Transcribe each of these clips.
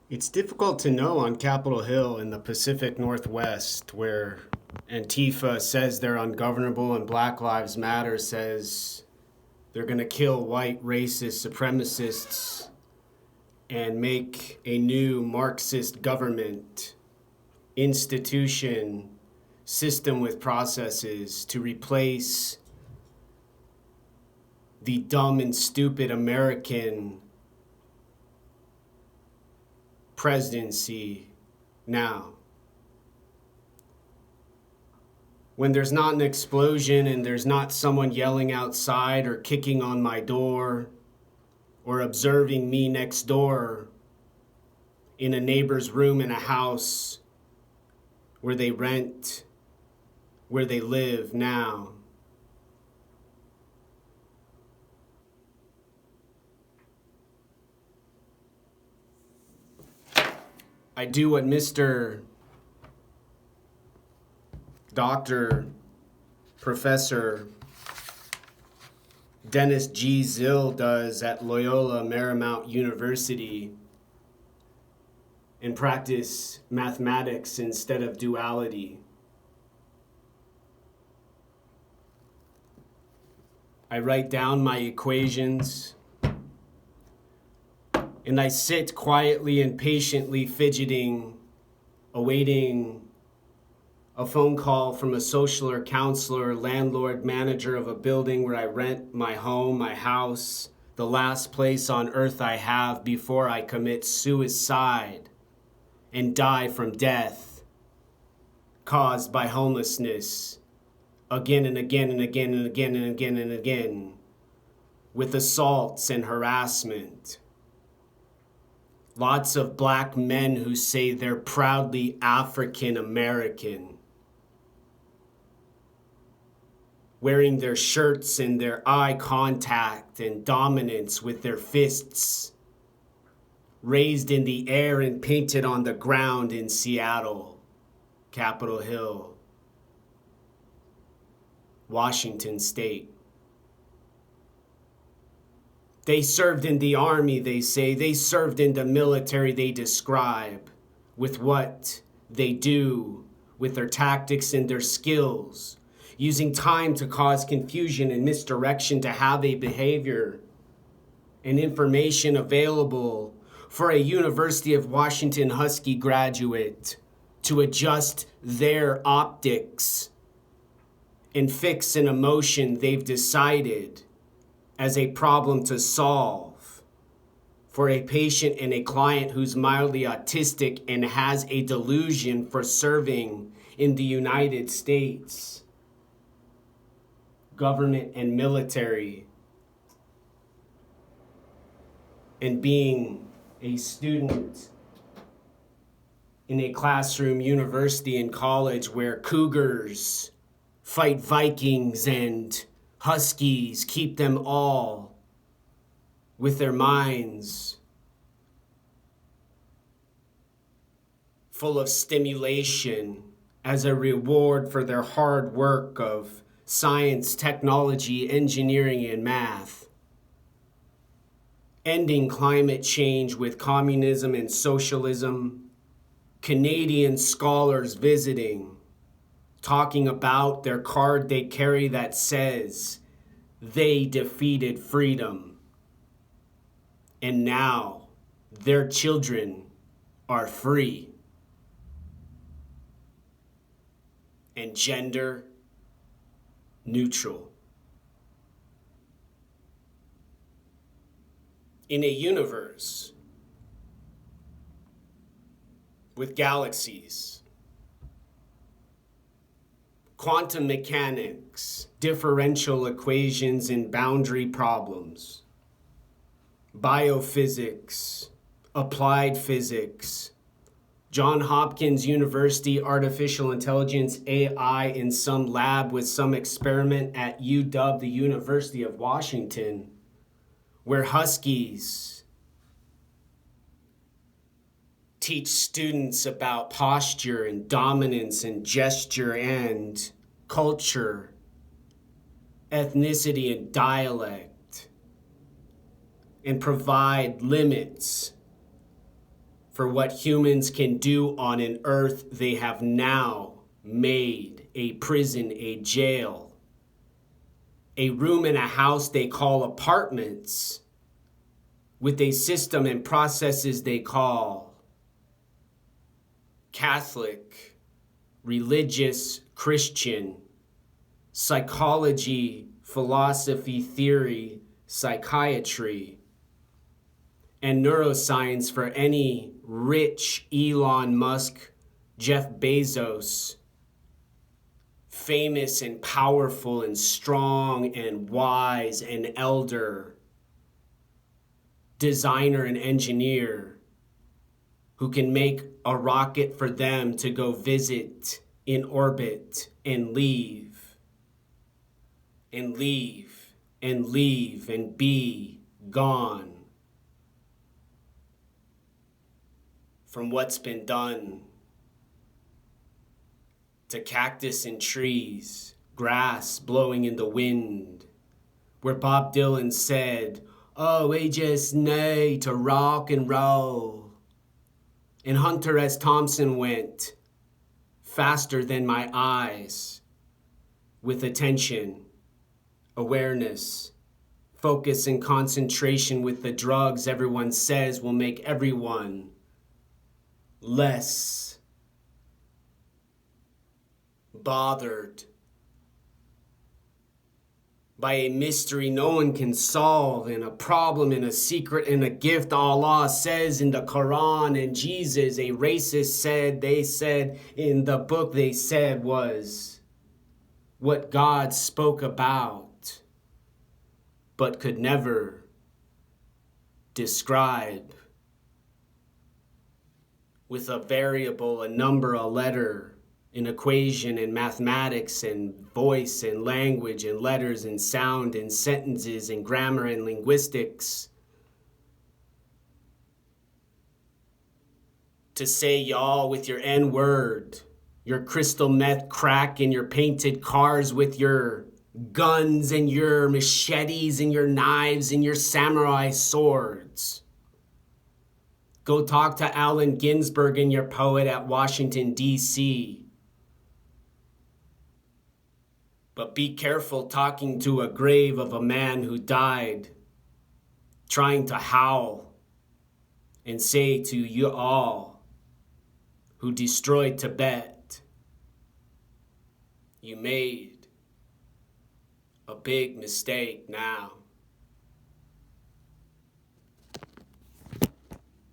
It's difficult to know on Capitol Hill in the Pacific Northwest, where Antifa says they're ungovernable and Black Lives Matter says they're going to kill white racist supremacists and make a new Marxist government institution system with processes to replace the dumb and stupid American presidency now. When there's not an explosion and there's not someone yelling outside or kicking on my door or observing me next door in a neighbor's room in a house where they rent, where they live now. I do what Mr. Dr. Professor Dennis G. Zill does at Loyola Marymount University and practice mathematics instead of duality. I write down my equations and I sit quietly and patiently fidgeting, awaiting a phone call from a social or counselor, landlord, manager of a building where I rent my home, my house, the last place on earth I have before I commit suicide and die from death caused by homelessness again and again and again and again and again and again with assaults and harassment. Lots of black men who say they're proudly African American, wearing their shirts and their eye contact and dominance with their fists raised in the air and painted on the ground in Seattle, Capitol Hill, Washington State. They served in the army, they say. They served in the military, they describe, with what they do, with their tactics and their skills, using time to cause confusion and misdirection to have a behavior and information available for a University of Washington Husky graduate to adjust their optics and fix an emotion they've decided as a problem to solve for a patient and a client who's mildly autistic and has a delusion for serving in the United States government and military and being a student in a classroom, university, and college where cougars fight Vikings and Huskies, keep them all with their minds full of stimulation as a reward for their hard work of science, technology, engineering, and math. Ending climate change with communism and socialism. Canadian scholars visiting, talking about their card they carry that says they defeated freedom. And now their children are free. And gender neutral. In a universe with galaxies, quantum mechanics, differential equations and boundary problems, biophysics, applied physics, Johns Hopkins University artificial intelligence AI in some lab with some experiment at UW, the University of Washington, where Huskies teach students about posture and dominance and gesture and culture, ethnicity and dialect, and provide limits for what humans can do on an earth they have now made a prison, a jail, a room in a house they call apartments, with a system and processes they call Catholic, religious, Christian, psychology, philosophy, theory, psychiatry, and neuroscience for any rich Elon Musk, Jeff Bezos, famous and powerful and strong and wise and elder designer and engineer who can make a rocket for them to go visit in orbit and leave and leave and leave and be gone from what's been done to cactus and trees, grass blowing in the wind, where Bob Dylan said, "Oh, we just need to rock and roll." And Hunter S. Thompson went, "Faster than my eyes," with attention, awareness, focus, and concentration with the drugs everyone says will make everyone less bothered by a mystery no one can solve, and a problem and a secret and a gift Allah says in the Quran, and Jesus, a racist, said, they said in the book they said was what God spoke about but could never describe with a variable, a number, a letter, an equation, and mathematics, and voice, and language, and letters, and sound, and sentences, and grammar, and linguistics. To say y'all with your N-word, your crystal meth crack, and your painted cars with your guns, and your machetes, and your knives, and your samurai swords. Go talk to Allen Ginsberg and your poet at Washington, D.C., but be careful talking to a grave of a man who died, trying to howl and say to you all who destroyed Tibet, you made a big mistake now.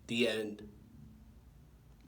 The end.